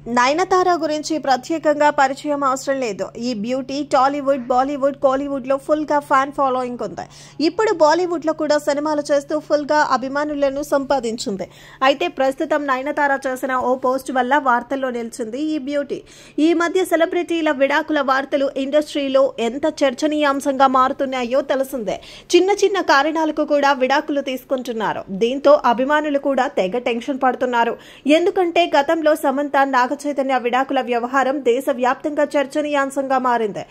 నయనతార గురించి ప్రత్యేకంగా పరిచయం అవసరం లేదు. ఈ బ్యూటీ టాలీవుడ్, బాలీవుడ్, కోలీవుడ్ లో ఫుల్ గా ఫ్యాన్ ఫాలోయింగ్ ఉంది. ఇప్పుడు బాలీవుడ్ లో కూడా సినిమాలు చేస్తూ ఫుల్ గా అభిమానులను సంపాదించింది. అయితే ప్రస్తుతం నయనతార చేసిన ఓ పోస్ట్ వల్ల వార్తల్లో నిలిచింది ఈ బ్యూటీ. ఈ మధ్య సెలబ్రిటీల విడాకుల వార్తలు ఇండస్ట్రీలో ఎంత చర్చనీయాంశంగా మారుతున్నాయో తెలిసిందే. చిన్న చిన్న కారణాలకు కూడా విడాకులు తీసుకుంటున్నారు. దీంతో అభిమానులు కూడా తెగ టెన్షన్ పడుతున్నారు. ఎందుకంటే గతంలో సమంత, నాగచైతన్య విడాకుల వ్యవహారం దేశవ్యాప్తంగా చర్చనీయాంశంగా మారింది.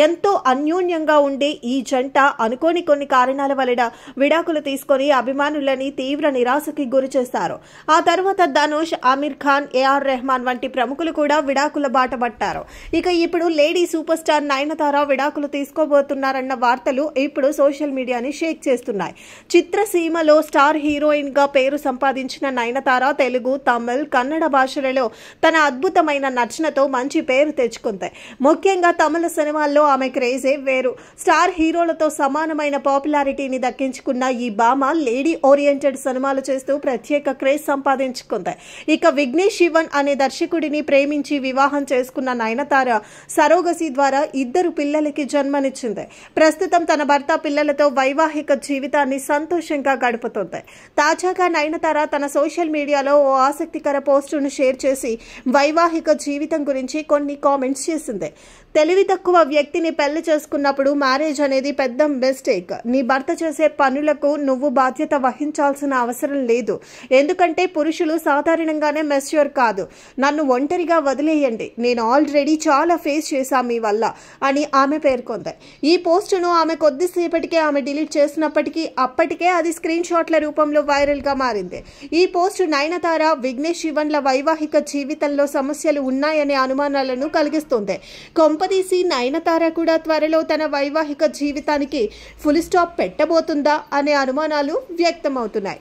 ఎంతో అన్యోన్యంగా ఉండే ఈ జంట అనుకోని కొన్ని కారణాల వలన విడాకులు తీసుకుని అభిమానులని తీవ్ర నిరాశకి గురి చేశారు. ఆ తర్వాత ధనుష్, ఆమిర్ ఖాన్, ఏఆర్ రెహమాన్ వంటి ప్రముఖులు కూడా విడాకుల బాట పట్టారు. ఇక ఇప్పుడు లేడీ సూపర్ స్టార్ నయనతార విడాకులు తీసుకోబోతున్నారన్న వార్తలు ఇప్పుడు సోషల్ మీడియాని షేక్ చేస్తున్నాయి. చిత్రసీమలో స్టార్ హీరోయిన్ గా పేరు సంపాదించిన నయనతార తెలుగు, తమిళ్, కన్నడ భాషలలో తన అద్భుతమైన నటనతో మంచి పేరు తెచ్చుకుంది. ముఖ్యంగా తమిళ సినిమాల్లో ఆమె క్రేజే వేరు. స్టార్ హీరోలతో సమానమైన పాపులారిటీని దక్కించుకున్న ఈ భామ లేడీ ఓరియంటెడ్ సినిమాలు చేస్తూ ప్రత్యేక క్రేజ్ సంపాదించుకుంది. ఇక విఘ్నేష్ శివన్ అనే దర్శకుడిని ప్రేమించి వివాహం చేసుకున్న నయనతార సరోగసి ద్వారా 2 పిల్లలకి జన్మనిచ్చింది. ప్రస్తుతం తన భర్త, పిల్లలతో వైవాహిక జీవితాన్ని సంతోషంగా గడుపుతుంది. తాజాగా నయనతార తన సోషల్ మీడియాలో ఓ ఆసక్తికర పోస్టును షేర్ చేసి వైవాహిక జీవితం గురించి కొన్ని కామెంట్స్ చేసింది. తెలివి తక్కువ వ్యక్తిని పెళ్లి చేసుకున్నప్పుడు మ్యారేజ్ అనేది పెద్ద మిస్టేక్. నీ భర్త చేసే పనులకు నువ్వు బాధ్యత వహించాల్సిన అవసరం లేదు. ఎందుకంటే పురుషులు సాధారణంగానే మెచ్యూర్ కాదు. నన్ను ఒంటరిగా వదిలేయండి. నేను ఆల్రెడీ చాలా ఫేస్ చేశా మీ వల్ల అని ఆమె పేర్కొంది. ఈ పోస్టును ఆమె కొద్దిసేపటికే ఆమె డిలీట్ చేసినప్పటికీ అప్పటికే అది స్క్రీన్ షాట్ల రూపంలో వైరల్ గా మారింది. ఈ పోస్టు నయనతార, విఘ్నేష్ శివన్ల వైవాహిక జీవితంలో సమస్యలు ఉన్నాయనే అనుమానాలను కలిగిస్తుంది. కొంపదీసి నయనతార కూడా త్వరలో తన వైవాహిక జీవితానికి ఫుల్ స్టాప్ పెట్టబోతుందా అనే అనుమానాలు వ్యక్తమవుతున్నాయి.